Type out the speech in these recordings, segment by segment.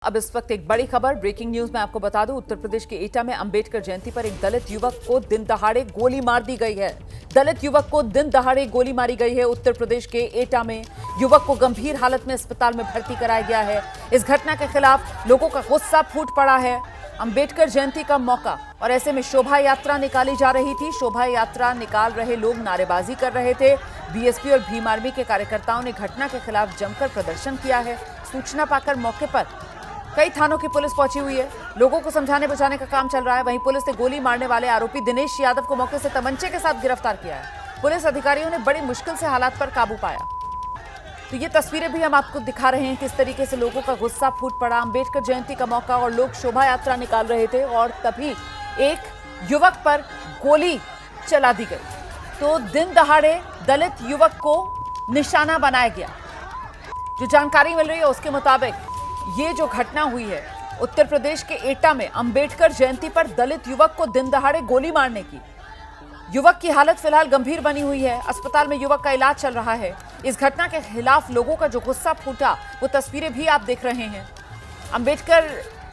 अब इस वक्त एक बड़ी खबर ब्रेकिंग न्यूज में आपको बता दूं। उत्तर प्रदेश के एटा में अंबेडकर जयंती पर एक दलित युवक को दिन दहाड़े गोली मार दी गई है। दलित युवक को दिन दहाड़े गोली मारी गई है। उत्तर प्रदेश के एटा में युवक को गंभीर हालत में अस्पताल में भर्ती कराया गया है। इस घटना के खिलाफ लोगों का गुस्सा फूट पड़ा है। अंबेडकर जयंती का मौका और ऐसे में शोभा यात्रा निकाली जा रही थी। शोभा यात्रा निकाल रहे लोग नारेबाजी कर रहे थे। बीएसपी और भीम आर्मी के कार्यकर्ताओं ने घटना के खिलाफ जमकर प्रदर्शन किया है। सूचना पाकर मौके पर कई थानों की पुलिस पहुंची हुई है। लोगों को समझाने बुझाने का काम चल रहा है। वहीं पुलिस ने गोली मारने वाले आरोपी दिनेश यादव को मौके से तमंचे के साथ गिरफ्तार किया है। पुलिस अधिकारियों ने बड़ी मुश्किल से हालात पर काबू पाया। तो ये तस्वीरें भी हम आपको दिखा रहे हैं किस तरीके से लोगों का गुस्सा फूट पड़ा। अंबेडकर जयंती का मौका और लोग शोभा यात्रा निकाल रहे थे और तभी एक युवक पर गोली चला दी गई। तो दिन दहाड़े दलित युवक को निशाना बनाया गया। जो जानकारी मिल रही है उसके मुताबिक ये जो घटना हुई है उत्तर प्रदेश के एटा में अंबेडकर जयंती पर दलित युवक को दिन दहाड़े गोली मारने की। युवक की हालत फिलहाल गंभीर बनी हुई है। अस्पताल में युवक का इलाज चल रहा है। इस घटना के खिलाफ लोगों का जो गुस्सा फूटा वो तस्वीरें भी आप देख रहे हैं। अंबेडकर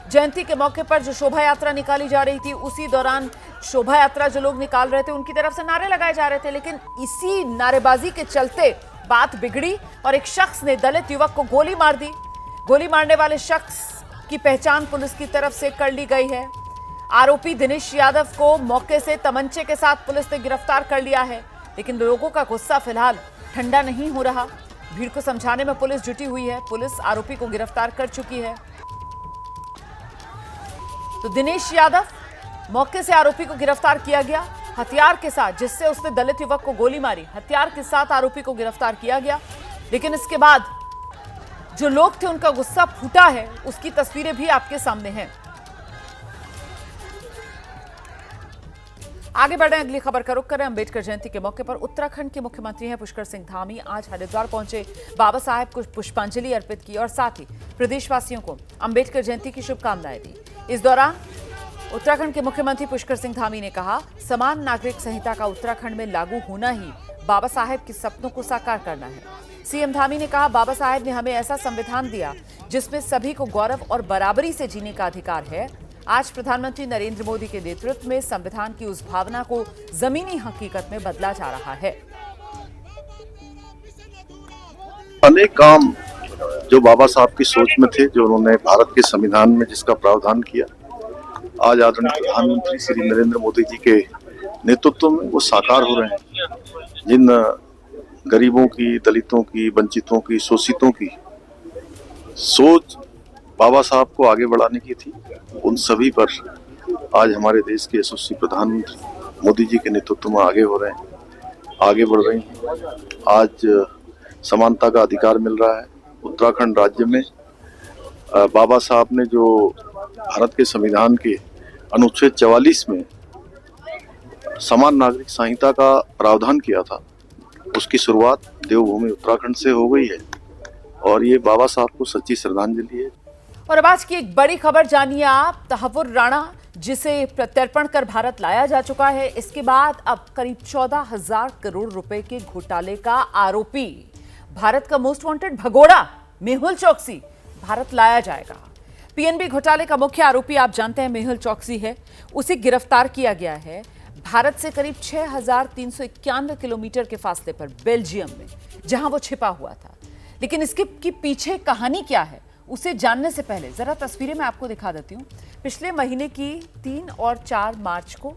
जयंती के मौके पर जो शोभा यात्रा निकाली जा रही थी उसी दौरान शोभा यात्रा जो लोग निकाल रहे थे उनकी तरफ से नारे लगाए जा रहे थे। लेकिन इसी नारेबाजी के चलते बात बिगड़ी और एक शख्स ने दलित युवक को गोली मार दी। गोली मारने वाले शख्स की पहचान पुलिस की तरफ से कर ली गई है। आरोपी दिनेश यादव को मौके से तमंचे के साथ पुलिस ने गिरफ्तार कर लिया है। लेकिन लोगों का गुस्सा फिलहाल ठंडा नहीं हो रहा। भीड़ को समझाने में पुलिस जुटी हुई है। पुलिस आरोपी को गिरफ्तार कर चुकी है। तो दिनेश यादव मौके से आरोपी को गिरफ्तार किया गया हथियार के साथ, जिससे उसने दलित युवक को गोली मारी। हथियार के साथ आरोपी को गिरफ्तार किया गया। लेकिन इसके बाद जो लोग थे उनका गुस्सा फूटा है, उसकी तस्वीरें भी आपके सामने हैं। आगे बढ़े अगली खबर का रुख करें। अंबेडकर जयंती के मौके पर उत्तराखंड के मुख्यमंत्री हैं पुष्कर सिंह धामी आज हरिद्वार पहुंचे। बाबा साहेब को पुष्पांजलि अर्पित की और साथ ही प्रदेशवासियों को अंबेडकर जयंती की शुभकामनाएं दी। इस दौरान उत्तराखंड के मुख्यमंत्री पुष्कर सिंह धामी ने कहा, समान नागरिक संहिता का उत्तराखंड में लागू होना ही बाबा साहेब के सपनों को साकार करना है। सीएम धामी ने कहा, बाबा साहेब ने हमें ऐसा संविधान दिया जिसमें सभी को गौरव और बराबरी से जीने का अधिकार है। आज प्रधानमंत्री नरेंद्र मोदी के नेतृत्व में संविधान की उस भावना को जमीनी हकीकत में बदला जा रहा है। अनेक काम जो बाबा साहब की सोच में थे, जो उन्होंने भारत के संविधान में जिसका प्रावधान किया, आज आदरणीय प्रधानमंत्री श्री नरेंद्र मोदी जी के नेतृत्व में वो साकार हो रहे हैं। जिन गरीबों की, दलितों की, वंचितों की, शोषितों की सोच बाबा साहब को आगे बढ़ाने की थी, उन सभी पर आज हमारे देश के यशस्वी प्रधानमंत्री मोदी जी के नेतृत्व में आगे हो रहे हैं, आगे बढ़ रही हैं। आज समानता का अधिकार मिल रहा है। उत्तराखंड राज्य में बाबा साहब ने जो भारत के संविधान के अनुच्छेद 44 में समान नागरिक संहिता का प्रावधान किया था, उसकी शुरुआत देवभूमि उत्तराखंड से हो गई है और ये बाबा साहब को सच्ची श्रद्धांजलि है। और अब आज की एक बड़ी खबर जानिए आप। तहव्वुर राणा जिसे प्रत्यर्पण कर भारत लाया जा चुका है, इसके बाद अब करीब 14,000 करोड़ रुपए के घोटाले का आरोपी, भारत का मोस्ट वांटेड भगोड़ा मेहुल चोकसी भारत लाया जाएगा। पीएनबी घोटाले का मुख्य आरोपी आप जानते हैं मेहुल चोकसी है। उसे गिरफ्तार किया गया है भारत से करीब 6,391 किलोमीटर के फासले पर बेल्जियम में, जहां वो छिपा हुआ था। लेकिन इसके पीछे कहानी क्या है उसे जानने से पहले जरा तस्वीरें मैं आपको दिखा देती हूं। पिछले महीने की 3 और 4 मार्च को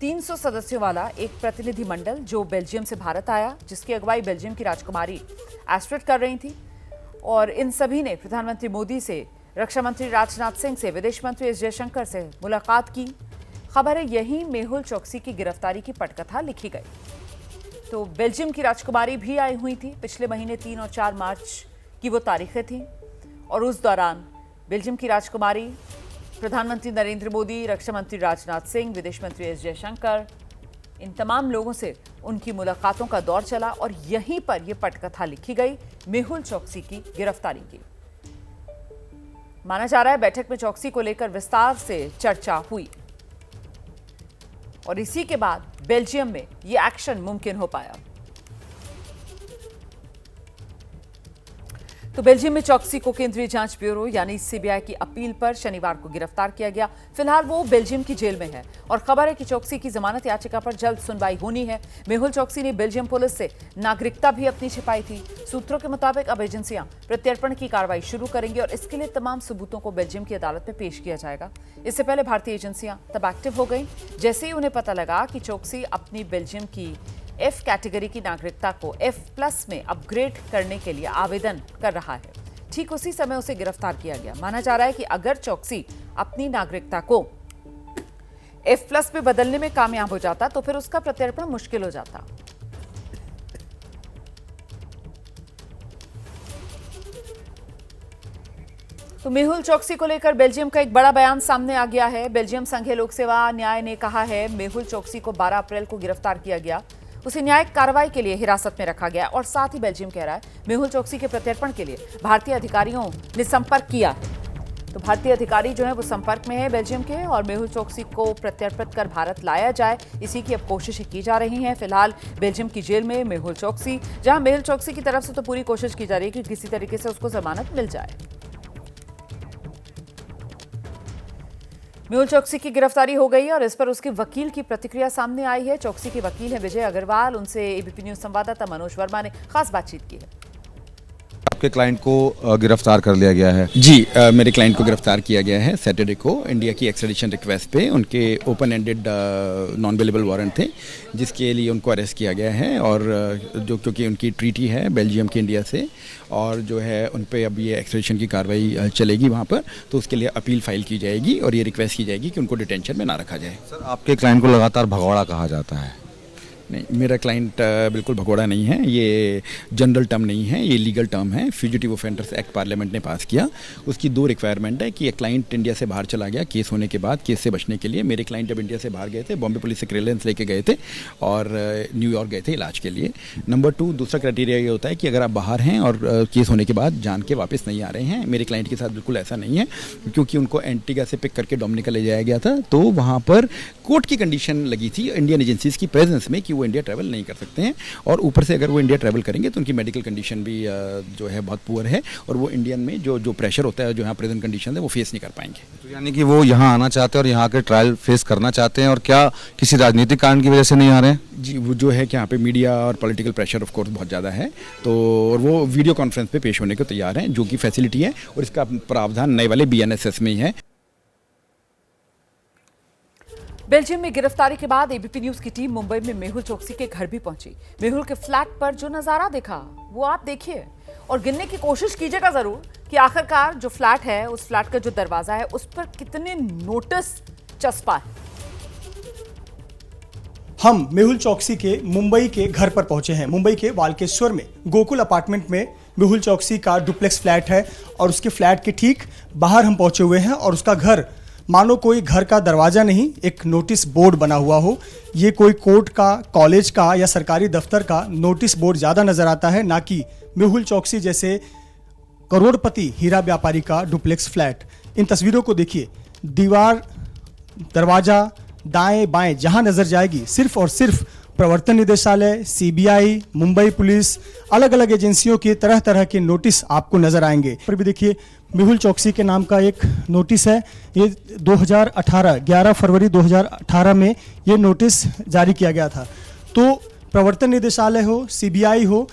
300 सदस्यों वाला एक प्रतिनिधि मंडल जो बेल्जियम से भारत आया, जिसकी अगुवाई बेल्जियम की राजकुमारी एस्ट्रिड कर रही थी, और इन सभी ने प्रधानमंत्री मोदी से, रक्षा मंत्री राजनाथ सिंह से, विदेश मंत्री एस जयशंकर से मुलाकात की। खबर है यही मेहुल चोकसी की गिरफ्तारी की पटकथा लिखी गई। तो बेल्जियम की राजकुमारी भी आई हुई थी। पिछले महीने 3 और 4 मार्च की वो तारीखें थीं और उस दौरान बेल्जियम की राजकुमारी, प्रधानमंत्री नरेंद्र मोदी, रक्षा मंत्री राजनाथ सिंह, विदेश मंत्री एस जयशंकर, इन तमाम लोगों से उनकी मुलाकातों का दौर चला और यहीं पर यह पटकथा लिखी गई मेहुल चोकसी की गिरफ्तारी की। माना जा रहा है बैठक में चोकसी को लेकर विस्तार से चर्चा हुई और इसी के बाद बेल्जियम में यह एक्शन मुमकिन हो पाया। तो बेल्जियम में चौकसी को केंद्रीय जांच ब्यूरो यानी सीबीआई की अपील पर शनिवार को गिरफ्तार किया गया। फिलहाल वो बेल्जियम की जेल में है और खबर है कि चौकसी की जमानत याचिका पर जल्द सुनवाई होनी है। मेहुल चौकसी ने बेल्जियम पुलिस से नागरिकता भी अपनी छिपाई थी। सूत्रों के मुताबिक अब एजेंसियां प्रत्यर्पण की कार्रवाई शुरू करेंगी और इसके लिए तमाम सबूतों को बेल्जियम की अदालत में पेश किया जाएगा। इससे पहले भारतीय एजेंसियां तब एक्टिव हो गई जैसे ही उन्हें पता लगा कि चौकसी अपनी बेल्जियम की F कैटेगरी की नागरिकता को F+ में अपग्रेड करने के लिए आवेदन कर रहा है। ठीक उसी समय उसे गिरफ्तार किया गया। माना जा रहा है कि अगर चौकसी अपनी नागरिकता को F+ में बदलने में कामयाब हो जाता तो फिर उसका प्रत्यर्पण मुश्किल हो जाता। तो मेहुल चौकसी को लेकर बेल्जियम का एक बड़ा बयान सामने आ गया है। बेल्जियम संघीय लोक सेवा न्याय ने कहा है मेहुल चौकसी को 12 अप्रैल को गिरफ्तार किया गया, उसे न्यायिक कार्रवाई के लिए हिरासत में रखा गया और साथ ही बेल्जियम कह रहा है मेहुल चौकसी के प्रत्यर्पण के लिए भारतीय अधिकारियों ने संपर्क किया है। तो भारतीय अधिकारी जो है वो संपर्क में है बेल्जियम के और मेहुल चौकसी को प्रत्यर्पित कर भारत लाया जाए, इसी की अब कोशिशें की जा रही हैं। फिलहाल बेल्जियम की जेल में मेहुल चौकसी, जहां मेहुल चौकसी की तरफ से तो पूरी कोशिश की जा रही है कि किसी तरीके से उसको जमानत मिल जाए। मेहुल चौकसी की गिरफ्तारी हो गई और इस पर उसके वकील की प्रतिक्रिया सामने आई है। चौकसी के वकील हैं विजय अग्रवाल, उनसे एबीपी न्यूज संवाददाता मनोज वर्मा ने खास बातचीत की है। आपके क्लाइंट को गिरफ्तार कर लिया गया है? जी, मेरे क्लाइंट को गिरफ्तार किया गया है सैटरडे को इंडिया की एक्स्ट्रेडिशन रिक्वेस्ट पे। उनके open ended non available warrant थे जिसके लिए उनको अरेस्ट किया गया है और जो क्योंकि उनकी ट्रीटी है बेल्जियम की इंडिया से और जो है उन पे अब ये एक्स्ट्रेडिशन की कार्रवाई चलेगी वहाँ पर, तो उसके लिए अपील फाइल की जाएगी और ये रिक्वेस्ट की जाएगी कि उनको डिटेंशन में ना रखा जाए। सर, आपके क्लाइंट को लगातार भगौड़ा कहा जाता है। नहीं, मेरा क्लाइंट बिल्कुल भगोड़ा नहीं है, ये जनरल टर्म नहीं है, ये लीगल टर्म है। फ्यूजिटिव ऑफेंडर्स एक्ट पार्लियामेंट ने पास किया। उसकी 2 रिक्वायरमेंट है कि एक क्लाइंट इंडिया से बाहर चला गया केस होने के बाद, केस से बचने के लिए। मेरे क्लाइंट जब इंडिया से बाहर गए थे बॉम्बे पुलिस से क्लियरेंस लेके गए थे और न्यूयॉर्क गए थे इलाज के लिए। नंबर 2, दूसरा क्राइटेरिया ये होता है कि अगर आप बाहर हैं और केस होने के बाद जान के वापस नहीं आ रहे हैं। मेरे क्लाइंट के साथ बिल्कुल ऐसा नहीं है क्योंकि उनको एंटीगा से पिक करके डोमिनिका ले जाया गया था, तो वहाँ पर कोर्ट की कंडीशन लगी थी इंडियन एजेंसीज की प्रेजेंस में कि वो इंडिया ट्रैवल नहीं कर सकते हैं और ऊपर से अगर वो इंडिया ट्रैवल करेंगे तो उनकी मेडिकल कंडीशन भी जो है बहुत पुअर है और वो इंडियन में जो प्रेशर होता है, जो यहाँ प्रेजेंट कंडीशन है, वो फेस नहीं कर पाएंगे। तो यानी कि वो यहाँ आना चाहते हैं और यहाँ के ट्रायल फेस करना चाहते हैं, और क्या किसी राजनीतिक कारण की वजह से नहीं आ रहे हैं? जी, वो जो है कि यहाँ पे मीडिया और पॉलिटिकल प्रेशर ऑफ कोर्स बहुत ज़्यादा है, तो और वो वीडियो कॉन्फ्रेंस पे पेश होने को तैयार हैं, जो कि फैसिलिटी है और इसका प्रावधान नए वाले BNSS में ही है। बेल्जियम में गिरफ्तारी के बाद एबीपी न्यूज की टीम मुंबई में मेहुल चौकसी के घर भी पहुंची। मेहुल के फ्लैट पर जो नजारा देखा वो आप देखिए और गिनने की कोशिश कीजिएगा जरूर कि आखिरकार जो फ्लैट है, उस फ्लैट का जो दरवाजा है, उस पर कितने नोटिस चस्पा है। हम मेहुल चौकसी के मुंबई के घर पर पहुंचे हैं। मुंबई के वालकेश्वर में गोकुल अपार्टमेंट में मेहुल चौकसी का डुप्लेक्स फ्लैट है और उसके फ्लैट के ठीक बाहर हम पहुंचे हुए हैं और उसका घर मानो कोई घर का दरवाजा नहीं, एक नोटिस बोर्ड बना हुआ हो। ये कोई कोर्ट का, कॉलेज का या सरकारी दफ्तर का नोटिस बोर्ड ज़्यादा नज़र आता है, ना कि मेहुल चौकसी जैसे करोड़पति हीरा व्यापारी का डुप्लेक्स फ्लैट। इन तस्वीरों को देखिए, दीवार, दरवाज़ा, दाएं बाएं जहां नज़र जाएगी सिर्फ और सिर्फ प्रवर्तन निदेशालय, सीबीआई, मुंबई पुलिस, अलग अलग एजेंसियों के तरह तरह के नोटिस आपको नजर आएंगे। पर भी देखिए, मेहुल चौकसी के नाम का एक नोटिस है। ये 2018 11 फरवरी 2018 में ये नोटिस जारी किया गया था। तो प्रवर्तन निदेशालय हो, सीबीआई हो,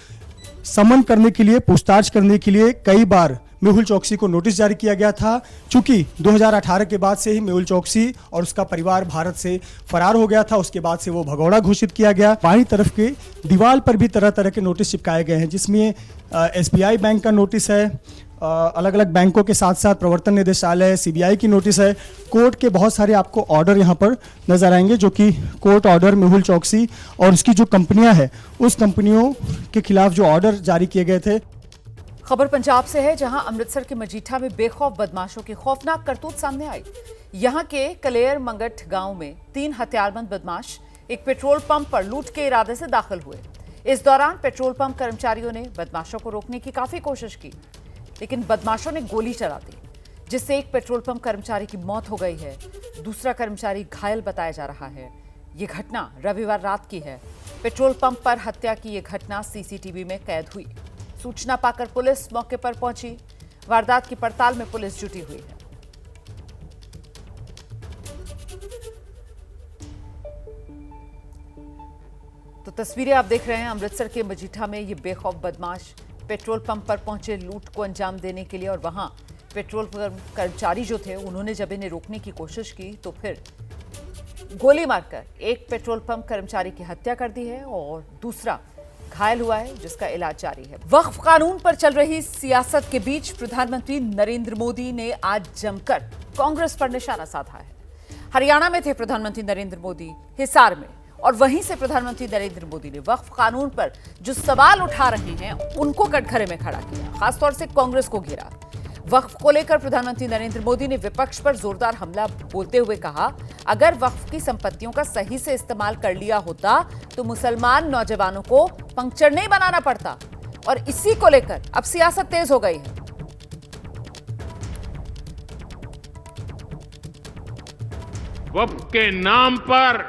समन करने के लिए, पूछताछ करने के लिए कई बार मेहुल चौकसी को नोटिस जारी किया गया था। चूंकि 2018 के बाद से ही मेहुल चौकसी और उसका परिवार भारत से फरार हो गया था, उसके बाद से वो भगौड़ा घोषित किया गया। बाईं तरफ के दीवार पर भी तरह तरह के नोटिस चिपकाए गए हैं, जिसमें SBI बैंक का नोटिस है, अलग अलग बैंकों के साथ साथ प्रवर्तन निदेशालय, सीबीआई की नोटिस है। कोर्ट के बहुत सारे आपको ऑर्डर यहाँ पर नजर आएंगे, जो कि कोर्ट ऑर्डर मेहुल चौकसी और उसकी जो कंपनियां हैं उस कंपनियों के खिलाफ जो ऑर्डर जारी किए गए थे। खबर पंजाब से है, जहां अमृतसर के मजीठा में बेखौफ बदमाशों की खौफनाक करतूत सामने आई। यहां के कलेर मंगट गांव में 3 हथियारबंद बदमाश एक पेट्रोल पंप पर लूट के इरादे से दाखिल हुए। इस दौरान पेट्रोल पंप कर्मचारियों ने बदमाशों को रोकने की काफी कोशिश की, लेकिन बदमाशों ने गोली चला दी, जिससे एक पेट्रोल पंप कर्मचारी की मौत हो गई है। दूसरा कर्मचारी घायल बताया जा रहा है। ये घटना रविवार रात की है। पेट्रोल पंप पर हत्या की यह घटना सीसीटीवी में कैद हुई। सूचना पाकर पुलिस मौके पर पहुंची। वारदात की पड़ताल में पुलिस जुटी हुई है। तो तस्वीरें आप देख रहे हैं अमृतसर के मजीठा में। ये बेखौफ बदमाश पेट्रोल पंप पर पहुंचे लूट को अंजाम देने के लिए, और वहां पेट्रोल कर्मचारी जो थे उन्होंने जब इन्हें रोकने की कोशिश की तो फिर गोली मारकर एक पेट्रोल पंप कर्मचारी की हत्या कर दी है और दूसरा घायल हुआ है, जिसका इलाज जारी है। वक्फ कानून पर चल रही सियासत के बीच प्रधानमंत्री नरेंद्र मोदी ने आज जमकर कांग्रेस पर निशाना साधा है। हरियाणा में थे प्रधानमंत्री नरेंद्र मोदी, हिसार में, और वहीं से प्रधानमंत्री नरेंद्र मोदी ने वक्फ कानून पर जो सवाल उठा रहे हैं उनको कटघरे में खड़ा किया, खासतौर से कांग्रेस को घेरा। वक्फ को लेकर प्रधानमंत्री नरेंद्र मोदी ने विपक्ष पर जोरदार हमला बोलते हुए कहा, अगर वक्फ की संपत्तियों का सही से इस्तेमाल कर लिया होता तो मुसलमान नौजवानों को पंक्चर नहीं बनाना पड़ता, और इसी को लेकर अब सियासत तेज हो गई है। वक्फ के नाम पर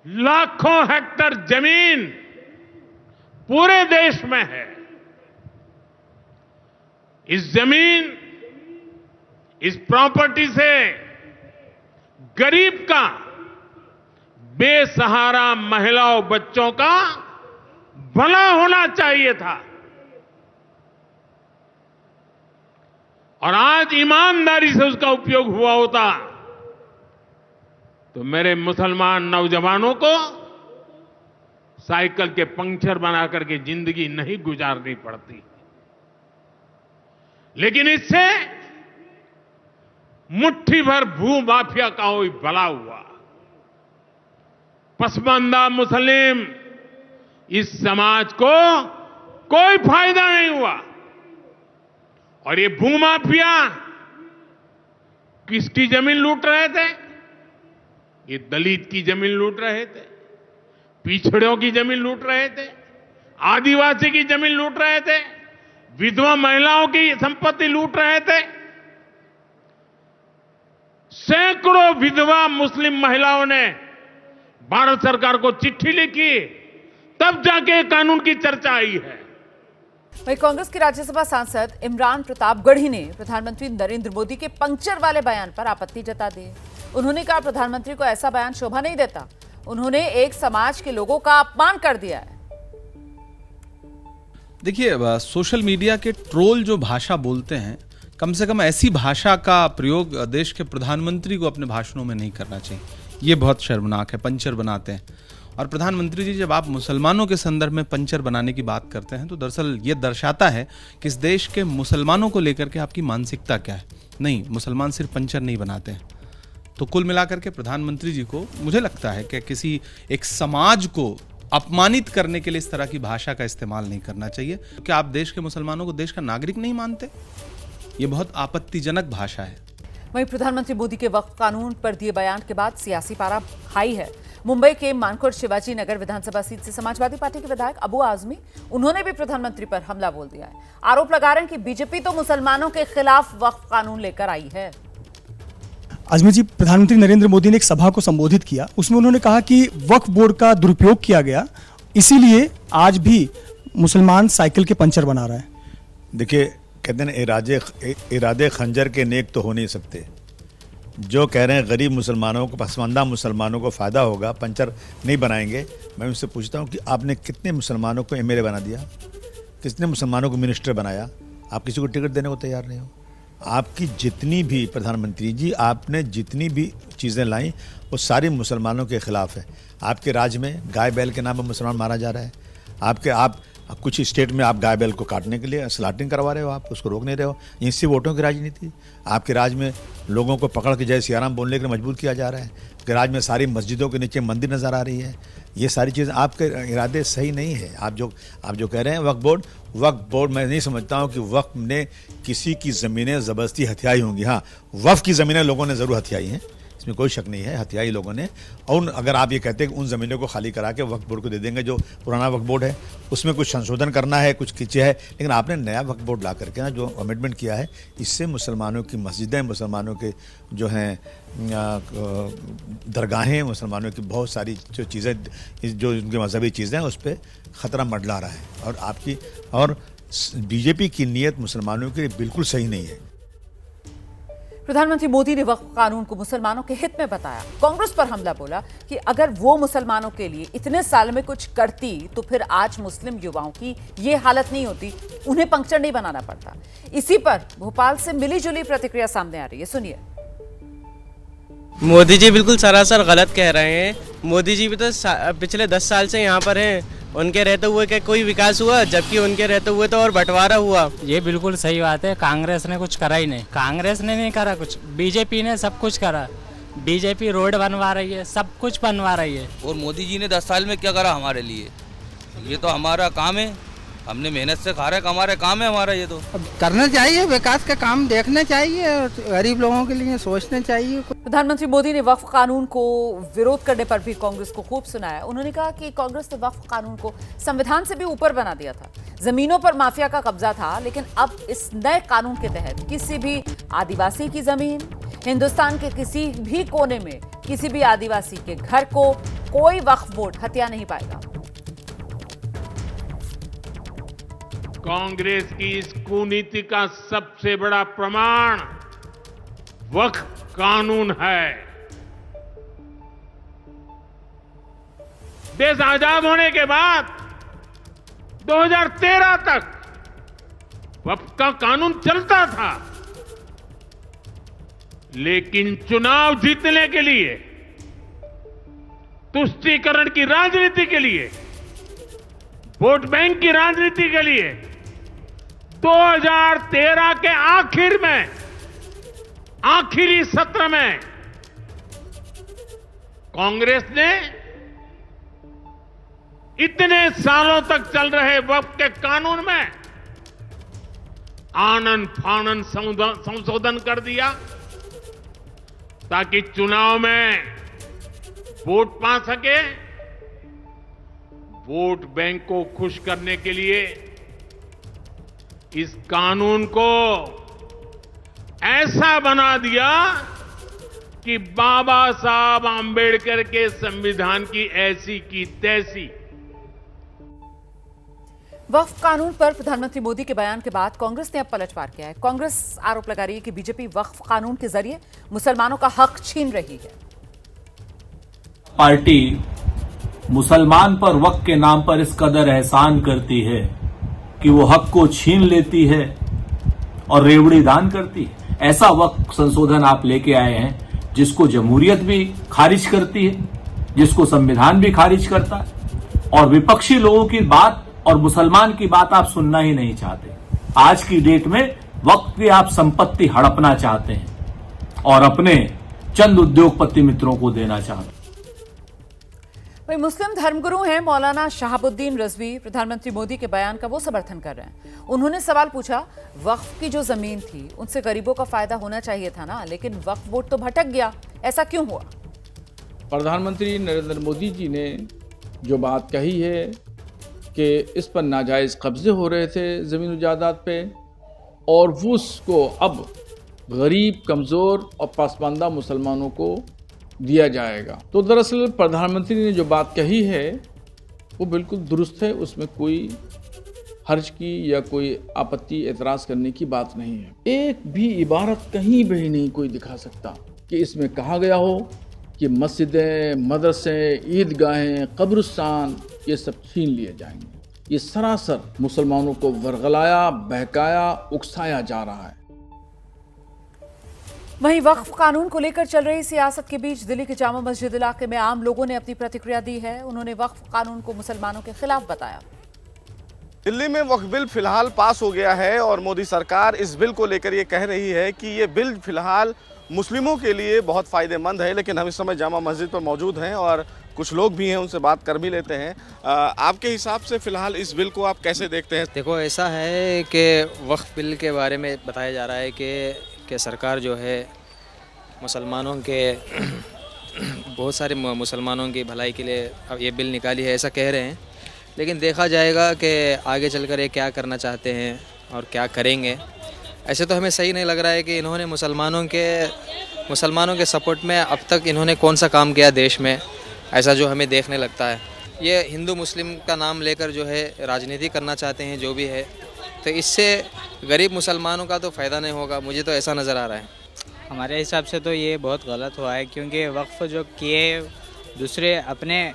लाखों हेक्टेयर जमीन पूरे देश में है। इस जमीन, इस प्रॉपर्टी से गरीब का, बेसहारा महिलाओं बच्चों का भला होना चाहिए था, और आज ईमानदारी से उसका उपयोग हुआ होता तो मेरे मुसलमान नौजवानों को साइकिल के पंक्चर बना करके जिंदगी नहीं गुजारनी पड़ती। लेकिन इससे मुट्ठी भर भू माफिया का कोई भला हुआ। पसमानदा मुस्लिम इस समाज को कोई फायदा नहीं हुआ, और ये भू माफिया किसकी जमीन लूट रहे थे? ये दलित की जमीन लूट रहे थे, पिछड़ों की जमीन लूट रहे थे, आदिवासी की जमीन लूट रहे थे, विधवा महिलाओं की संपत्ति लूट रहे थे। सैकड़ों विधवा मुस्लिम महिलाओं ने भारत सरकार को चिट्ठी लिखी, तब जाके कानून की चर्चा आई है। वहीं कांग्रेस के राज्यसभा सांसद इमरान प्रतापगढ़ी ने प्रधानमंत्री नरेंद्र मोदी के पंक्चर वाले बयान पर आपत्ति जता दी। उन्होंने कहा, प्रधानमंत्री को ऐसा बयान शोभा नहीं देता। उन्होंने एक समाज के लोगों का अपमान कर दिया है। देखिए, सोशल मीडिया के ट्रोल जो भाषा बोलते हैं, कम से कम ऐसी भाषा का प्रयोग देश के प्रधानमंत्री को अपने भाषणों में नहीं करना चाहिए। ये बहुत शर्मनाक है। पंचर बनाते हैं, और प्रधानमंत्री जी जब आप मुसलमानों के संदर्भ में पंचर बनाने की बात करते हैं तो दरअसल ये दर्शाता है कि इस देश के मुसलमानों को लेकर के आपकी मानसिकता क्या है। नहीं, मुसलमान सिर्फ पंचर नहीं बनाते हैं। तो कुल मिलाकर के प्रधानमंत्री जी को मुझे लगता है कि किसी एक समाज को अपमानित करने के लिए इस तरह की भाषा का इस्तेमाल नहीं करना चाहिए। क्या आप देश के मुसलमानों को देश का नागरिक नहीं मानते? ये बहुत आपत्तिजनक भाषा है। वहीं प्रधानमंत्री मोदी के वक्फ कानून पर दिए बयान के बाद सियासी पारा हाई है। मुंबई के मानकोर शिवाजी नगर विधानसभा सीट से समाजवादी पार्टी के विधायक अबू आजमी, उन्होंने भी प्रधानमंत्री पर हमला बोल दिया है। आरोप लगा रहे हैं कि बीजेपी तो मुसलमानों के खिलाफ वक्फ कानून लेकर आई है। आजमी जी, प्रधानमंत्री नरेंद्र मोदी ने एक सभा को संबोधित किया, उसमें उन्होंने कहा कि वक्फ बोर्ड का दुरुपयोग किया गया, इसीलिए आज भी मुसलमान साइकिल के पंचर बना रहा है। देखिए, कहते हैं इरादे खंजर के नेक तो हो नहीं सकते। जो कह रहे हैं गरीब मुसलमानों को, पसमानदा मुसलमानों को फ़ायदा होगा, पंचर नहीं बनाएंगे, मैं उनसे पूछता हूँ कि आपने कितने मुसलमानों को एमएलए बना दिया, कितने मुसलमानों को मिनिस्टर बनाया? आप किसी को टिकट देने को तैयार नहीं हो। आपकी जितनी भी, प्रधानमंत्री जी, आपने जितनी भी चीज़ें लाई वो सारी मुसलमानों के ख़िलाफ़ है। आपके राज्य में गाय बैल के नाम पर मुसलमान मारा जा रहा है। आप कुछ स्टेट में आप गाय बैल को काटने के लिए स्लॉटिंग करवा रहे हो, आप उसको रोक नहीं रहे हो। इससे वोटों की राजनीति। आपके राज्य में लोगों को पकड़ के जय सियाराम बोलने के लिए मजबूर किया जा रहा है। आपके राज्य में सारी मस्जिदों के नीचे मंदिर नज़र आ रही है। ये सारी चीज़ें, आपके इरादे सही नहीं है। आप जो कह रहे हैं वक्फ बोर्ड मैं नहीं समझता हूँ कि वक्फ ने किसी की ज़मीनें ज़बरदस्ती हथियाई होंगी। हाँ, वक्फ की ज़मीनें लोगों ने ज़रूर हथियाई हैं, इसमें कोई शक नहीं है, हथियाई लोगों ने। और अगर आप ये कहते हैं कि उन ज़मीनों को खाली करा के वक्फ बोर्ड को दे देंगे, जो पुराना वक्फ बोर्ड है उसमें कुछ संशोधन करना है, कुछ खींचे है, लेकिन आपने नया वक्फ बोर्ड ला करके ना जो अमेंडमेंट किया है, इससे मुसलमानों की मस्जिदें, मुसलमानों के जो हैं दरगाहें, मुसलमानों की बहुत सारी जो चीज़ें, जो उनके मजहबी चीज़ें हैं, उस पर ख़तरा मंडला रहा है। और बीजेपी की नीयत मुसलमानों के लिए बिल्कुल सही नहीं है। प्रधानमंत्री मोदी ने वक्फ कानून को मुसलमानों के हित में बताया। कांग्रेस पर हमला बोला कि अगर वो मुसलमानों के लिए इतने साल में कुछ करती तो फिर आज मुस्लिम युवाओं की ये हालत नहीं होती, उन्हें पंक्चर नहीं बनाना पड़ता। इसी पर भोपाल से मिलीजुली प्रतिक्रिया सामने आ रही है, सुनिए। मोदी जी बिल्कुल सरासर गलत कह रहे हैं। मोदी जी भी तो पिछले 10 साल से यहाँ पर हैं, उनके रहते हुए क्या कोई विकास हुआ? जबकि उनके रहते हुए तो और बंटवारा हुआ। ये बिल्कुल सही बात है। कांग्रेस ने कुछ करा ही नहीं, कांग्रेस ने नहीं करा कुछ, बीजेपी ने सब कुछ करा। बीजेपी रोड बनवा रही है, सब कुछ बनवा रही है। और मोदी जी ने 10 साल में क्या करा हमारे लिए? ये तो हमारा काम है, हमने मेहनत से खा रहे, हमारे काम है हमारा। ये तो करना चाहिए, विकास का काम देखना चाहिए, गरीब लोगों के लिए सोचना चाहिए। प्रधानमंत्री मोदी ने वक्फ कानून को विरोध करने पर भी कांग्रेस को खूब सुनाया। उन्होंने कहा कि कांग्रेस ने वक्फ कानून को संविधान से भी ऊपर बना दिया था। जमीनों पर माफिया का कब्जा था, लेकिन अब इस नए कानून के तहत किसी भी आदिवासी की जमीन, हिंदुस्तान के किसी भी कोने में किसी भी आदिवासी के घर को कोई वक्फ बोर्ड हथिया नहीं पाएगा। कांग्रेस की इस कुनीति का सबसे बड़ा प्रमाण वक्फ कानून है। देश आजाद होने के बाद 2013 तक वक्फ का कानून चलता था, लेकिन चुनाव जीतने के लिए, तुष्टीकरण की राजनीति के लिए, वोट बैंक की राजनीति के लिए 2013 के आखिर में, आखिरी सत्र में कांग्रेस ने इतने सालों तक चल रहे वक्फ के कानून में आनन फानन संशोधन कर दिया ताकि चुनाव में वोट पा सके। वोट बैंक को खुश करने के लिए इस कानून को ऐसा बना दिया कि बाबा साहब आंबेडकर के संविधान की ऐसी की तैसी। वक्फ कानून पर प्रधानमंत्री मोदी के बयान के बाद कांग्रेस ने अब पलटवार किया है। कांग्रेस आरोप लगा रही है कि बीजेपी वक्फ कानून के जरिए मुसलमानों का हक छीन रही है। पार्टी मुसलमान पर वक्फ के नाम पर इस कदर एहसान करती है कि वो हक को छीन लेती है और रेवड़ी दान करती है। ऐसा वक्फ संशोधन आप लेके आए हैं जिसको जमहूरियत भी खारिज करती है, जिसको संविधान भी खारिज करता है, और विपक्षी लोगों की बात और मुसलमान की बात आप सुनना ही नहीं चाहते। आज की डेट में वक्फ की आप संपत्ति हड़पना चाहते हैं और अपने चंद उद्योगपति मित्रों को देना चाहते हैं। वही मुस्लिम धर्मगुरु हैं मौलाना शहाबुद्दीन रिजवी प्रधानमंत्री मोदी के बयान का वो समर्थन कर रहे हैं। उन्होंने सवाल पूछा, वक्फ की जो जमीन थी उनसे गरीबों का फायदा होना चाहिए था ना, लेकिन वक्फ बोर्ड तो भटक गया, ऐसा क्यों हुआ? प्रधानमंत्री नरेंद्र मोदी जी ने जो बात कही है कि इस पर नाजायज़ कब्जे हो रहे थे ज़मीन जायदाद पे, और वो उसको अब गरीब, कमज़ोर और पासमानदा मुसलमानों को दिया जाएगा, तो दरअसल प्रधानमंत्री ने जो बात कही है वो बिल्कुल दुरुस्त है। उसमें कोई हर्ज की या कोई आपत्ति, एतराज़ करने की बात नहीं है। एक भी इबारत कहीं भी नहीं कोई दिखा सकता कि इसमें कहा गया हो कि मस्जिदें, मदरसे, ईदगाहें, कब्रिस्तान ये सब छीन लिए जाएंगे। ये सरासर मुसलमानों को वर्गलाया, बहकाया, उकसाया जा रहा है। वहीं वक्फ कानून को लेकर चल रही सियासत के बीच दिल्ली के जामा मस्जिद इलाके में आम लोगों ने अपनी प्रतिक्रिया दी है। उन्होंने वक्फ कानून को मुसलमानों के खिलाफ बताया। दिल्ली में वक्फ बिल फिलहाल पास हो गया है और मोदी सरकार इस बिल को लेकर ये कह रही है कि ये बिल फिलहाल मुस्लिमों के लिए बहुत फ़ायदेमंद है। लेकिन हम इस समय जामा मस्जिद पर मौजूद हैं और कुछ लोग भी हैं, उनसे बात कर भी लेते हैं। आपके हिसाब से फ़िलहाल इस बिल को आप कैसे देखते हैं? देखो, ऐसा है कि वक्फ बिल के बारे में बताया जा रहा है कि सरकार जो है मुसलमानों के बहुत सारे मुसलमानों की भलाई के लिए अब ये बिल निकाली है ऐसा कह रहे हैं, लेकिन देखा जाएगा कि आगे चलकर ये क्या करना चाहते हैं और क्या करेंगे। ऐसे तो हमें सही नहीं लग रहा है कि इन्होंने मुसलमानों के सपोर्ट में अब तक इन्होंने कौन सा काम किया देश में, ऐसा जो हमें देखने लगता है। ये हिंदू मुस्लिम का नाम लेकर जो है राजनीति करना चाहते हैं जो भी है, तो इससे गरीब मुसलमानों का तो फ़ायदा नहीं होगा, मुझे तो ऐसा नज़र आ रहा है। हमारे हिसाब से तो ये बहुत गलत हुआ है, क्योंकि वक्फ जो किए दूसरे अपने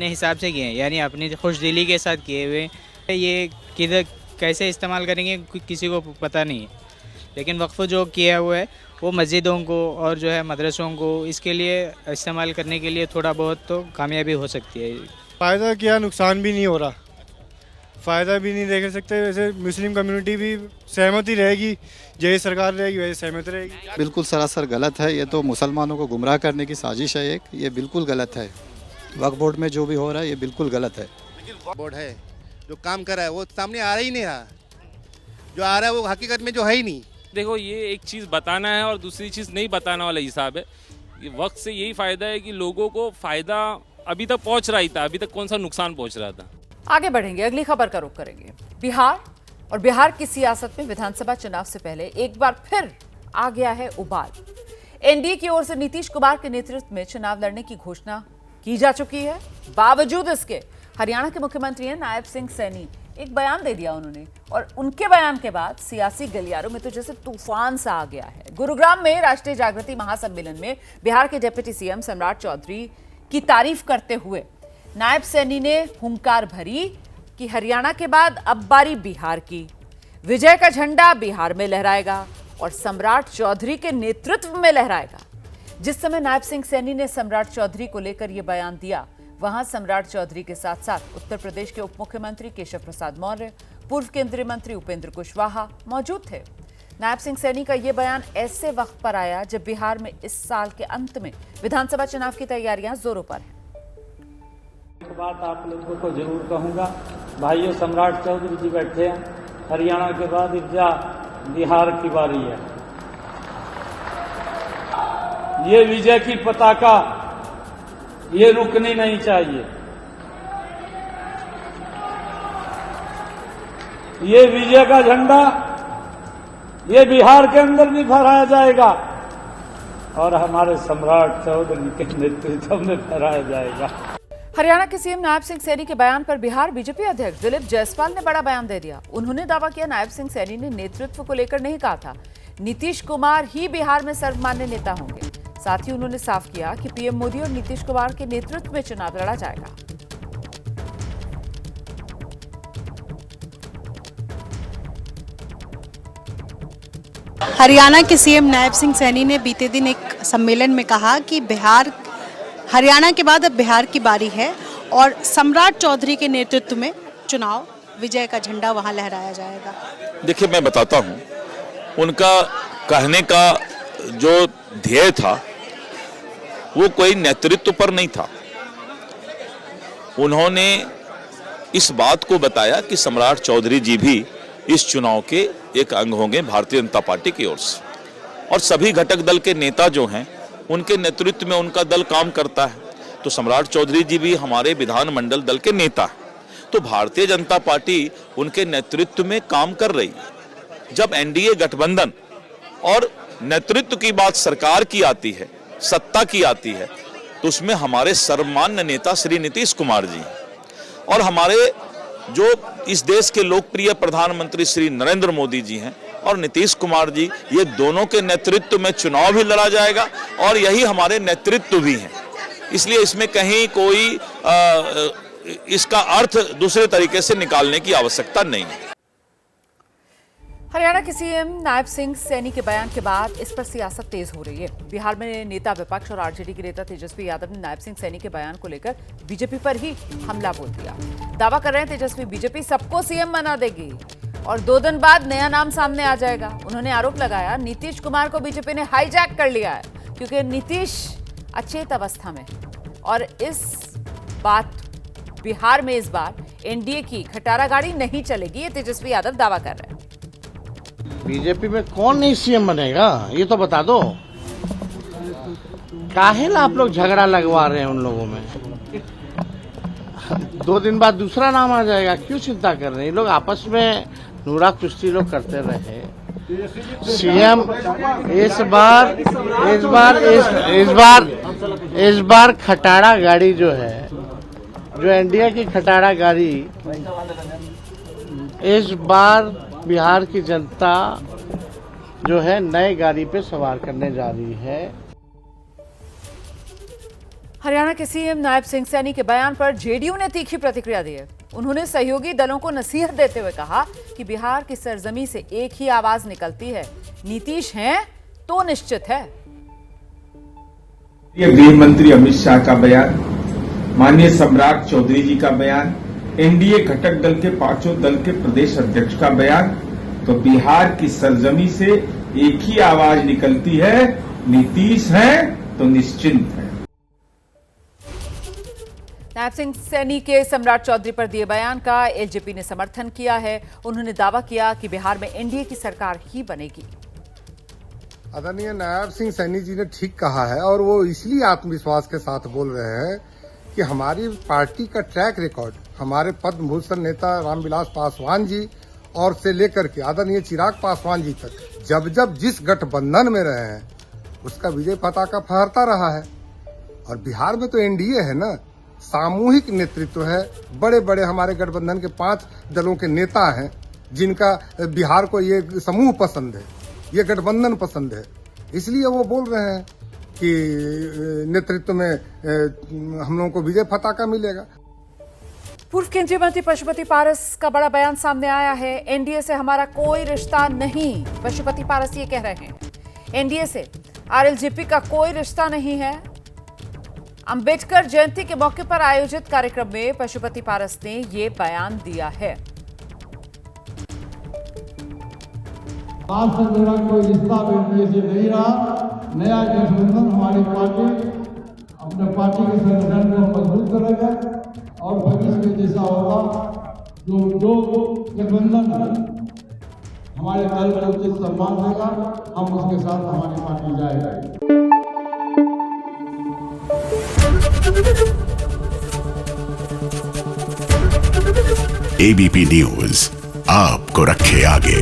हिसाब से किए, यानी अपनी खुशदिली के साथ किए हुए, ये किधर कैसे इस्तेमाल करेंगे किसी को पता नहीं है। लेकिन वक्फ जो किया हुआ है वो मस्जिदों को और जो है मदरसों को इसके लिए इस्तेमाल करने के लिए थोड़ा बहुत तो कामयाबी हो सकती है। फ़ायदा क्या, नुकसान भी नहीं हो रहा, फ़ायदा भी नहीं देख सकते। वैसे मुस्लिम कम्युनिटी भी सहमत ही रहेगी, जैसे सरकार रहेगी वैसे सहमत रहेगी। बिल्कुल सरासर गलत है, ये तो मुसलमानों को गुमराह करने की साजिश है एक, ये बिल्कुल गलत है। वक्फ बोर्ड में जो भी हो रहा है ये बिल्कुल गलत है। वक्फ बोर्ड है जो काम कर रहा है वो सामने आ रहा ही नहीं रहा, जो आ रहा है वो हकीकत में जो है ही नहीं। देखो, ये एक चीज़ बताना है और दूसरी चीज़ नहीं बताना वाला हिसाब है। ये वक्त से यही फ़ायदा है कि लोगों को फ़ायदा अभी तक पहुंच रहा ही था, अभी तक कौन सा नुकसान पहुंच रहा था। आगे बढ़ेंगे, अगली खबर का रुख करेंगे। बिहार और बिहार की सियासत में विधानसभा चुनाव से पहले एक बार फिर आ गया है उबाल। एनडीए की ओर से नीतीश कुमार के नेतृत्व में चुनाव लड़ने की घोषणा की जा चुकी है। बावजूद इसके हरियाणा के मुख्यमंत्री हैं नायब सिंह सैनी, एक बयान दे दिया उन्होंने, और उनके बयान के बाद सियासी गलियारों में तो जैसे तूफान सा आ गया है। गुरुग्राम में राष्ट्रीय जागृति महासम्मेलन में बिहार के डिप्टी सीएम सम्राट चौधरी की तारीफ करते हुए नायब सैनी ने हुंकार भरी कि हरियाणा के बाद अब बारी बिहार की, विजय का झंडा बिहार में लहराएगा और सम्राट चौधरी के नेतृत्व में लहराएगा। जिस समय नायब सिंह सैनी ने सम्राट चौधरी को लेकर यह बयान दिया, वहां सम्राट चौधरी के साथ साथ उत्तर प्रदेश के उप मुख्यमंत्री केशव प्रसाद मौर्य, पूर्व केंद्रीय मंत्री उपेंद्र कुशवाहा मौजूद थे। नायब सिंह सैनी का यह बयान ऐसे वक्त पर आया जब बिहार में इस साल के अंत में विधानसभा चुनाव की तैयारियां जोरों पर हैं। एक बात आप लोगों को जरूर कहूंगा, भाइयों, सम्राट चौधरी जी बैठे हैं, हरियाणा के बाद बिहार की बारी है। ये विजय की पताका ये रुकनी नहीं चाहिए। ये विजय का झंडा ये बिहार के अंदर भी फहराया जाएगा और हमारे सम्राट चौधरी के नेतृत्व में फहराया जाएगा। हरियाणा के सीएम नायब सिंह सैनी के बयान पर बिहार बीजेपी अध्यक्ष दिलीप जायसवाल ने बड़ा बयान दे दिया। उन्होंने दावा किया नायब सिंह सैनी ने नेतृत्व को लेकर नहीं कहा था, नीतीश कुमार ही बिहार में सर्वमान्य नेता होंगे। साथ ही उन्होंने साफ किया कि पीएम मोदी और नीतीश कुमार के नेतृत्व में चुनाव लड़ा जाएगा। हरियाणा के सीएम नायब सिंह सैनी ने बीते दिन एक सम्मेलन में कहा कि हरियाणा के बाद अब बिहार की बारी है और सम्राट चौधरी के नेतृत्व में चुनाव विजय का झंडा वहां लहराया जाएगा। देखिए, मैं बताता हूं, उनका कहने का जो ध्येय था वो कोई नेतृत्व पर नहीं था। उन्होंने इस बात को बताया कि सम्राट चौधरी जी भी इस चुनाव के एक अंग होंगे भारतीय जनता पार्टी की ओर से, और सभी घटक दल के नेता जो हैं उनके नेतृत्व में उनका दल काम करता है। तो सम्राट चौधरी जी भी हमारे विधानमंडल दल के नेता हैं, तो भारतीय जनता पार्टी उनके नेतृत्व में काम कर रही है। जब एनडीए गठबंधन और नेतृत्व की बात सरकार की आती है, सत्ता की आती है, तो उसमें हमारे सर्वमान्य नेता श्री नीतीश कुमार जी और हमारे जो इस देश के लोकप्रिय प्रधानमंत्री श्री नरेंद्र मोदी जी हैं और नीतीश कुमार जी, ये दोनों के नेतृत्व में चुनाव भी लड़ा जाएगा और यही हमारे नेतृत्व भी हैं। इसलिए इसमें कहीं कोई इसका अर्थ दूसरे तरीके से निकालने की आवश्यकता नहीं है। हरियाणा के सीएम नायब सिंह सैनी के बयान के बाद इस पर सियासत तेज हो रही है। बिहार में नेता विपक्ष और आरजेडी के नेता तेजस्वी यादव ने नायब सिंह सैनी के बयान को लेकर बीजेपी पर ही हमला बोल दिया। दावा कर रहे हैं तेजस्वी बीजेपी सबको सीएम बना देगी और 2 दिन बाद नया नाम सामने आ जाएगा। उन्होंने आरोप लगाया नीतीश कुमार को बीजेपी ने हाईजैक कर लिया है क्योंकि नीतीश अचेत अवस्था में, और इस बात बिहार में इस बार एनडीए की खटारा गाड़ी नहीं चलेगी, ये तेजस्वी यादव दावा कर रहे हैं। बीजेपी में कौन नहीं सीएम बनेगा ये तो बता दो। काहे आप लोग झगड़ा लगवा रहे हैं उन लोगों में? 2 दिन बाद दूसरा नाम आ जाएगा, क्यों चिंता कर रहे हैं? ये लोग आपस में नूरा कुश्ती लोग करते रहे। सीएम इस बार खटारा गाड़ी जो है, जो एनडीए की खटारा गाड़ी, इस बार बिहार की जनता जो है नए गाड़ी पे सवार करने जा रही है। हरियाणा के सीएम नायब सिंह सैनी के बयान पर जेडीयू ने तीखी प्रतिक्रिया दी है। उन्होंने सहयोगी दलों को नसीहत देते हुए कहा कि बिहार की सरजमी से एक ही आवाज निकलती है, नीतीश हैं तो निश्चित है। गृह मंत्री अमित शाह का बयान, माननीय सम्राट चौधरी जी का बयान, एनडीए घटक दल के 5 दल के प्रदेश अध्यक्ष का बयान, तो बिहार की सरजमी से एक ही आवाज निकलती है, नीतीश हैं तो निश्चिंत है। नायब सिंह सैनी के सम्राट चौधरी पर दिए बयान का एलजेपी ने समर्थन किया है। उन्होंने दावा किया कि बिहार में एनडीए की सरकार ही बनेगी। आदरणीय नायब सिंह सैनी जी ने ठीक कहा है और वो इसलिए आत्मविश्वास के साथ बोल रहे हैं कि हमारी पार्टी का ट्रैक रिकॉर्ड, हमारे पद्म भूषण नेता रामविलास पासवान जी और से लेकर के आदरणीय चिराग पासवान जी तक जब जिस गठबंधन में रहे हैं उसका विजय पताका फहरता रहा है। और बिहार में तो एनडीए है ना, सामूहिक नेतृत्व है। बड़े बड़े हमारे गठबंधन के 5 दलों के नेता हैं जिनका बिहार को ये समूह पसंद है, ये गठबंधन पसंद है। इसलिए वो बोल रहे हैं कि नेतृत्व में हम लोगों को विजय पताका मिलेगा। पूर्व केंद्रीय मंत्री पशुपति पारस का बड़ा बयान सामने आया है। एनडीए से हमारा कोई रिश्ता नहीं, पशुपति पारस ये कह रहे हैं। एनडीए से आरएलजेपी का कोई रिश्ता नहीं है। अंबेडकर जयंती के मौके पर आयोजित कार्यक्रम में पशुपति पारस ने ये बयान दिया है। आज से मेरा कोई रिश्ता एनडीए से नहीं रहा। नया गठबंधन हमारी पार्टी अपने पार्टी के संगठन को मजबूत करेगा और भविष्य में जैसा होगा जो गठबंधन हमारे दल को उचित सम्मान देगा, हम उसके साथ हमारी पार्टी जाएगी। एबीपी न्यूज आपको रखे आगे।